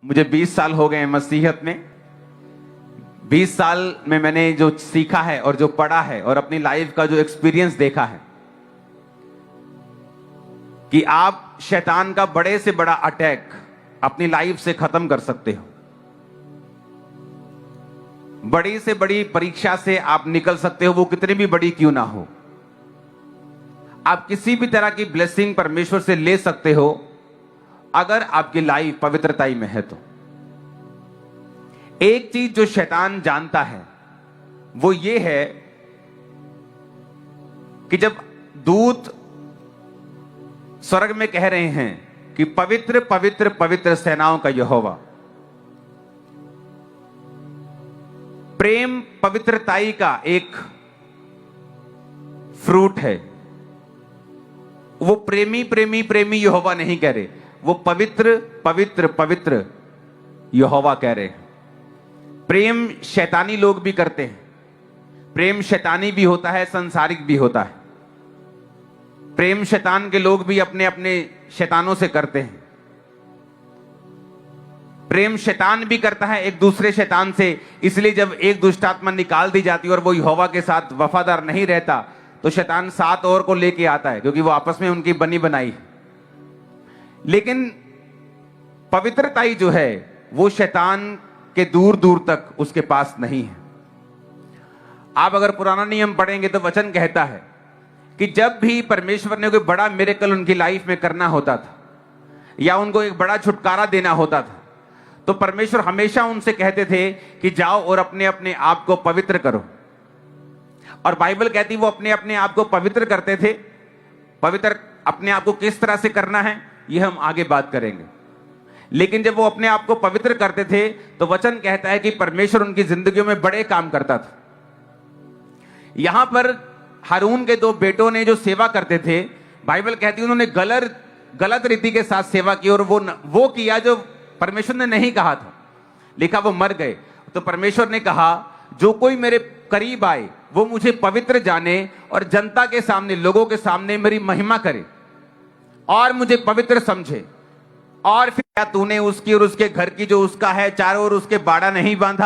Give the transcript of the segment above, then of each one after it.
मुझे 20 साल हो गए हैं मसीहत में। 20 साल में मैंने जो सीखा है और जो पढ़ा है और अपनी लाइफ का जो एक्सपीरियंस देखा है कि आप शैतान का बड़े से बड़ा अटैक अपनी लाइफ से खत्म कर सकते हो। बड़ी से बड़ी परीक्षा से आप निकल सकते हो, वो कितनी भी बड़ी क्यों ना हो। आप किसी भी तरह की ब्लेसिंग परमेश्वर से ले सकते हो अगर आपकी लाइफ पवित्रताई में है तो। एक चीज जो शैतान जानता है वो ये है कि जब दूत स्वर्ग में कह रहे हैं कि पवित्र पवित्र पवित्र सेनाओं का यहोवा, प्रेम पवित्रताई का एक फ्रूट है। वो प्रेमी प्रेमी प्रेमी यहोवा नहीं कह रहे, वो पवित्र पवित्र पवित्र यहोवा कह रहे हैं। प्रेम शैतानी लोग भी करते हैं, प्रेम शैतानी भी होता है, संसारिक भी होता है। प्रेम शैतान के लोग भी अपने अपने शैतानों से करते हैं। प्रेम शैतान भी करता है एक दूसरे शैतान से, इसलिए जब एक दुष्ट आत्मा निकाल दी जाती है और वो यहोवा के साथ वफादार नहीं रहता तो शैतान 7 और को लेके आता है, क्योंकि वो आपस में उनकी बनी बनाई है। लेकिन पवित्रताई जो है वो शैतान के दूर दूर तक उसके पास नहीं है। आप अगर पुराना नियम पढ़ेंगे तो वचन कहता है कि जब भी परमेश्वर ने कोई बड़ा मिरेकल उनकी लाइफ में करना होता था या उनको एक बड़ा छुटकारा देना होता था तो परमेश्वर हमेशा उनसे कहते थे कि जाओ और अपने अपने आप को पवित्र करो। और बाइबल कहती वो अपने अपने आप को पवित्र करते थे। पवित्र अपने आप को किस तरह से करना है ये हम आगे बात करेंगे। लेकिन जब वो अपने आप को पवित्र करते थे तो वचन कहता है कि परमेश्वर उनकी जिंदगियों में बड़े काम करता था। यहां पर हारून के 2 बेटों ने जो सेवा करते थे, बाइबल कहती है उन्होंने गलत रीति के साथ सेवा की और वो किया जो परमेश्वर ने नहीं कहा था। लिखा वो मर गए। तो परमेश्वर ने कहा जो कोई मेरे करीब आए वो मुझे पवित्र जाने और जनता के सामने, लोगों के सामने मेरी महिमा करे और मुझे पवित्र समझे। और फिर क्या तूने उसकी और उसके घर की जो उसका है चारों ओर उसके बाड़ा नहीं बांधा?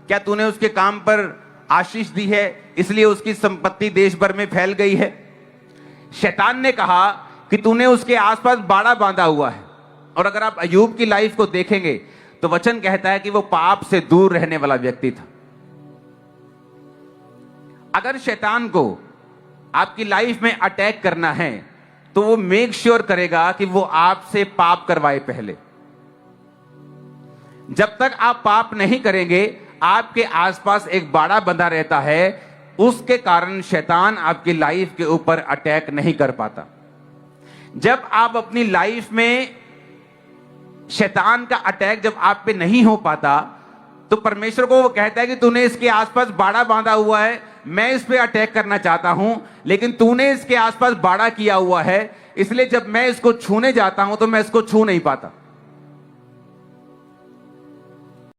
क्या तूने उसके काम पर आशीष दी है इसलिए उसकी संपत्ति देश भर में फैल गई है? शैतान ने कहा कि तूने उसके आसपास बाड़ा बांधा हुआ है। और अगर आप अय्यूब की लाइफ को देखेंगे तो वचन कहता है कि वो पाप से दूर रहने वाला व्यक्ति था। अगर शैतान को आपकी लाइफ में अटैक करना है तो वो मेक श्योर करेगा कि वो आपसे पाप करवाए पहले। जब तक आप पाप नहीं करेंगे आपके आसपास एक बाड़ा बंधा रहता है, उसके कारण शैतान आपकी लाइफ के ऊपर अटैक नहीं कर पाता। जब आप अपनी लाइफ में शैतान का अटैक जब आप पे नहीं हो पाता तो परमेश्वर को वो कहता है कि तूने इसके आसपास बाड़ा बांधा हुआ है, मैं इस पे अटैक करना चाहता हूं, लेकिन तूने इसके आसपास बाड़ा किया हुआ है, इसलिए जब मैं इसको छूने जाता हूं तो मैं इसको छू नहीं पाता।